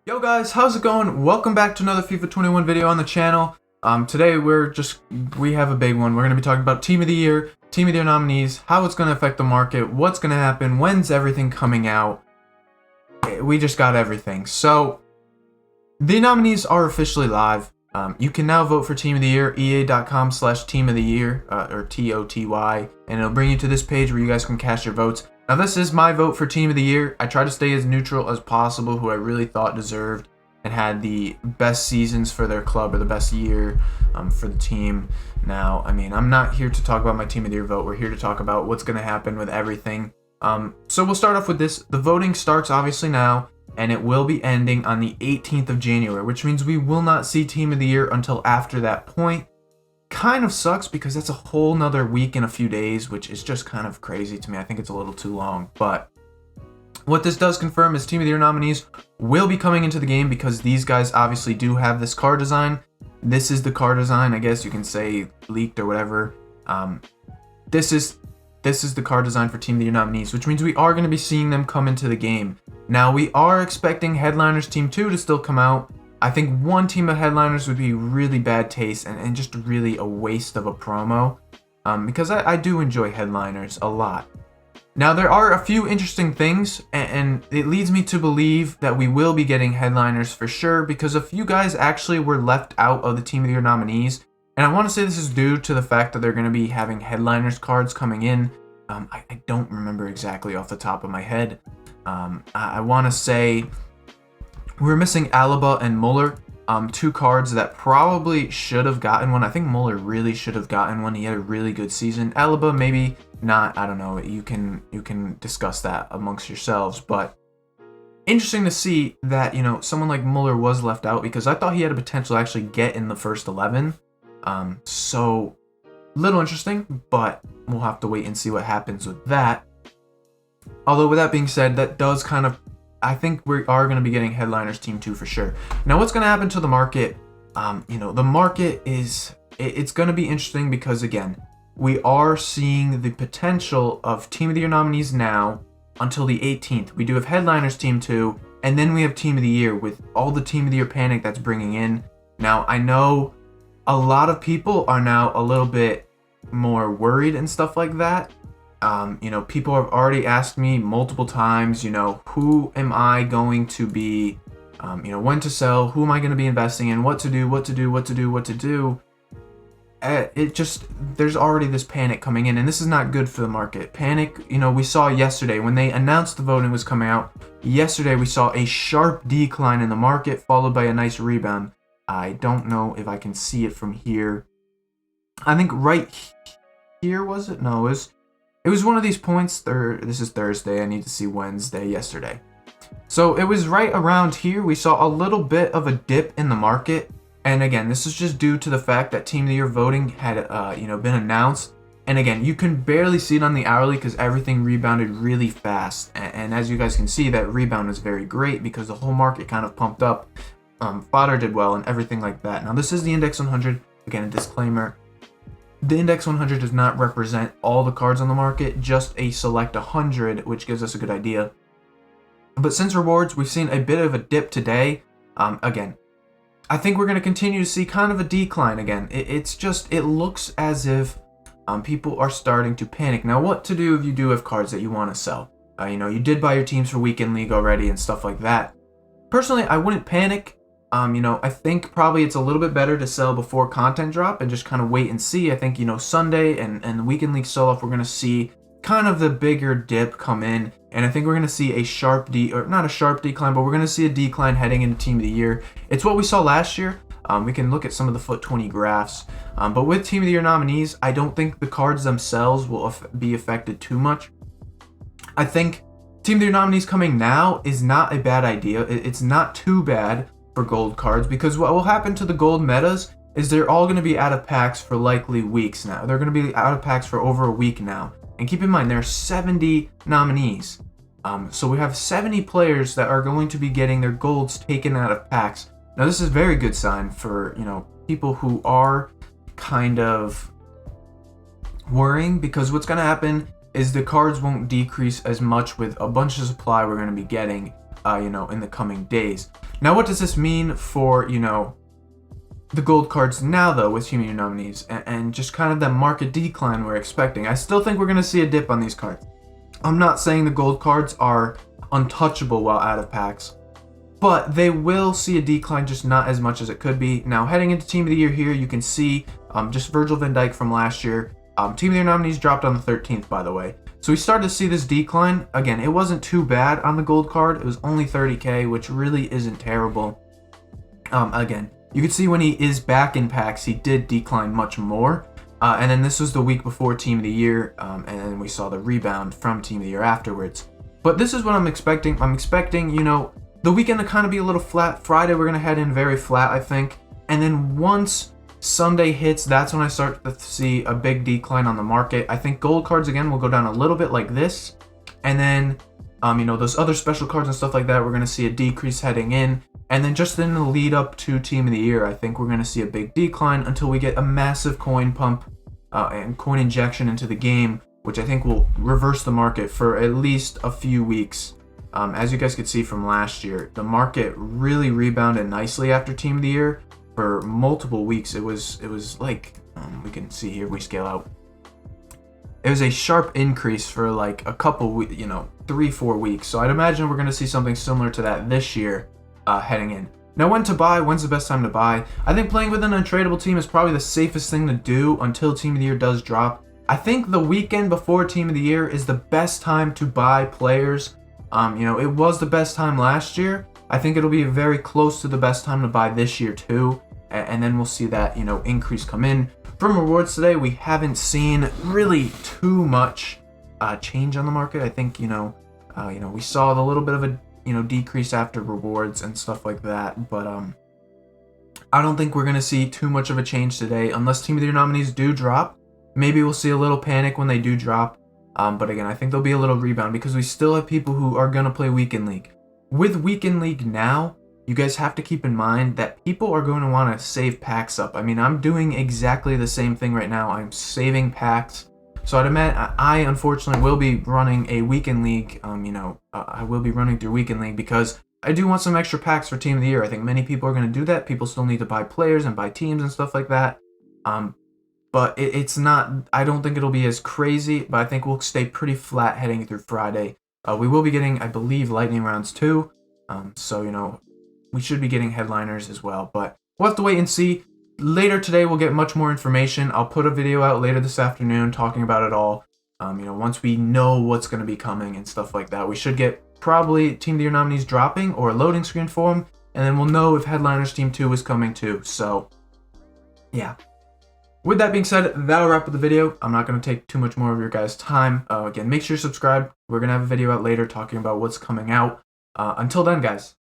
Yo guys, how's it going? Welcome back to another FIFA 21 video on the channel. Today we have a big one. We're going to be talking about Team of the Year nominees, how it's going to affect the market, what's going to happen, when's everything coming out. We just got everything. So, the nominees are officially live. You can now vote for Team of the Year, ea.com/Team of the Year, or TOTY, and it'll bring you to this page where you guys can cast your votes. Now this is my vote for Team of the Year. I try to stay as neutral as possible, who I really thought deserved and had the best seasons for their club or the best year for the team. Now, I mean, I'm not here to talk about my Team of the Year vote. We're here to talk about what's going to happen with everything. So we'll start off with this. The voting starts obviously now, and it will be ending on the 18th of January, which means we will not see Team of the Year until after that point. Kind of sucks because that's a whole nother week and a few days, which is just kind of crazy to me. I think it's a little too long, but what this does confirm is Team of the Year nominees will be coming into the game because these guys obviously do have this card design. This is the card design, I guess you can say leaked or whatever. This is the card design for Team of the Year nominees, which means we are going to be seeing them come into the game. Now, we are expecting Headliners Team 2 to still come out. I think one team of Headliners would be really bad taste and just really a waste of a promo, because I do enjoy Headliners a lot. Now, there are a few interesting things, and it leads me to believe that we will be getting Headliners for sure, because a few guys actually were left out of the Team of the Year nominees, and I want to say this is due to the fact that they're going to be having Headliners cards coming in. I don't remember exactly off the top of my head. I want to say we're missing Alaba and Muller, two cards that probably should have gotten one. I think Muller really should have gotten one. He had a really good season. Alaba maybe not. I don't know. You can discuss that amongst yourselves. But interesting to see that, you know, someone like Muller was left out, because I thought he had a potential to actually get in the first 11. So little interesting, but we'll have to wait and see what happens with that. Although with that being said, that does kind of, I think we are going to be getting Headliners Team 2 for sure. Now, what's going to happen to the market? You know, the market it's going to be interesting because, again, we are seeing the potential of Team of the Year nominees now until the 18th. We do have Headliners Team 2, and then we have Team of the Year with all the Team of the Year panic that's bringing in. Now, I know a lot of people are now a little bit more worried and stuff like that. You know, people have already asked me multiple times, you know, who am I going to be, you know, when to sell, who am I going to be investing in, what to do. It just, there's already this panic coming in, and this is not good for the market. Panic, you know, we saw yesterday when they announced the voting was coming out. Yesterday, we saw a sharp decline in the market, followed by a nice rebound. I don't know if I can see it from here. I think right here, was it? No, it was one of these points. This is Thursday. I need to see Wednesday, yesterday. So it was right around here. We saw a little bit of a dip in the market. And again, this is just due to the fact that Team of the Year voting had, you know, been announced. And again, you can barely see it on the hourly because everything rebounded really fast. And as you guys can see, that rebound is very great because the whole market kind of pumped up. Fodder did well and everything like that. Now, this is the Index 100. Again, a disclaimer. The Index 100 does not represent all the cards on the market, just a select 100, which gives us a good idea. But since rewards, we've seen a bit of a dip today. Again, I think we're going to continue to see kind of a decline again. It looks as if people are starting to panic. Now, what to do if you do have cards that you want to sell? You know, you did buy your teams for Weekend League already and stuff like that. Personally, I wouldn't panic. You know, I think probably it's a little bit better to sell before content drop and just kind of wait and see. I think, you know, Sunday and the Weekend League sell-off, we're going to see kind of the bigger dip come in. And I think we're going to see a sharp or not a sharp decline, but we're going to see a decline heading into Team of the Year. It's what we saw last year. We can look at some of the Foot 20 graphs. But with Team of the Year nominees, I don't think the cards themselves will be affected too much. I think Team of the Year nominees coming now is not a bad idea. It's not too bad for gold cards, because what will happen to the gold metas is they're all going to be out of packs for likely weeks now. They're going to be out of packs for over a week now. And keep in mind, there are 70 nominees. So we have 70 players that are going to be getting their golds taken out of packs. Now, this is a very good sign for, you know, people who are kind of worrying, because what's going to happen is the cards won't decrease as much with a bunch of supply we're going to be getting. you know, in the coming days. Now, what does this mean for, you know, the gold cards now, though, with Team of the Year nominees, and just kind of that market decline we're expecting? I still think we're going to see a dip on these cards. I'm not saying the gold cards are untouchable while out of packs, but they will see a decline, just not as much as it could be. Now, heading into Team of the Year here, you can see just Virgil van Dijk from last year. Team of the Year nominees dropped on the 13th, by the way. So we started to see this decline. Again, it wasn't too bad on the gold card. It was only 30k, which really isn't terrible. Again, you can see when he is back in packs, he did decline much more. And then this was the week before Team of the Year, and then we saw the rebound from Team of the Year afterwards. But this is what I'm expecting. I'm expecting, you know, the weekend to kind of be a little flat. Friday, we're going to head in very flat, I think. And then once Sunday hits, that's when I start to see a big decline on the market. I think gold cards, again, will go down a little bit like this. And then, you know, those other special cards and stuff like that, we're going to see a decrease heading in. And then just in the lead up to Team of the Year, I think we're going to see a big decline until we get a massive coin pump and coin injection into the game, which I think will reverse the market for at least a few weeks. As you guys could see from last year, the market really rebounded nicely after Team of the Year. For multiple weeks, it was like, we can see here, we scale out. It was a sharp increase for like a couple, you know, 3-4 weeks. So I'd imagine we're going to see something similar to that this year heading in. Now, when to buy? When's the best time to buy? I think playing with an untradeable team is probably the safest thing to do until Team of the Year does drop. I think the weekend before Team of the Year is the best time to buy players. You know, it was the best time last year. I think it'll be very close to the best time to buy this year too. And then we'll see that, you know, increase come in. From rewards today, we haven't seen really too much change on the market. I think, you know, we saw a little bit of a, you know, decrease after rewards and stuff like that. But I don't think we're going to see too much of a change today unless Team of the Year nominees do drop. Maybe we'll see a little panic when they do drop. But again, I think there'll be a little rebound because we still have people who are going to play Weekend League. With Weekend League now, you guys have to keep in mind that people are going to want to save packs up. I mean, I'm doing exactly the same thing right now. I'm saving packs. So I'd imagine I unfortunately will be running a Weekend League. I will be running through Weekend League because I do want some extra packs for Team of the Year. I think many people are going to do that. People still need to buy players and buy teams and stuff like that. But it's not, I don't think it'll be as crazy, but I think we'll stay pretty flat heading through Friday. We will be getting, I believe, lightning rounds too. So, you know, we should be getting headliners as well, but we'll have to wait and see. Later today, we'll get much more information. I'll put a video out later this afternoon talking about it all. Once we know what's going to be coming and stuff like that, we should get probably Team of the Year nominees dropping or a loading screen for them, and then we'll know if Headliners Team 2 is coming too. So, yeah. With that being said, that'll wrap up the video. I'm not going to take too much more of your guys' time. Again, make sure you subscribe. We're going to have a video out later talking about what's coming out. Until then, guys.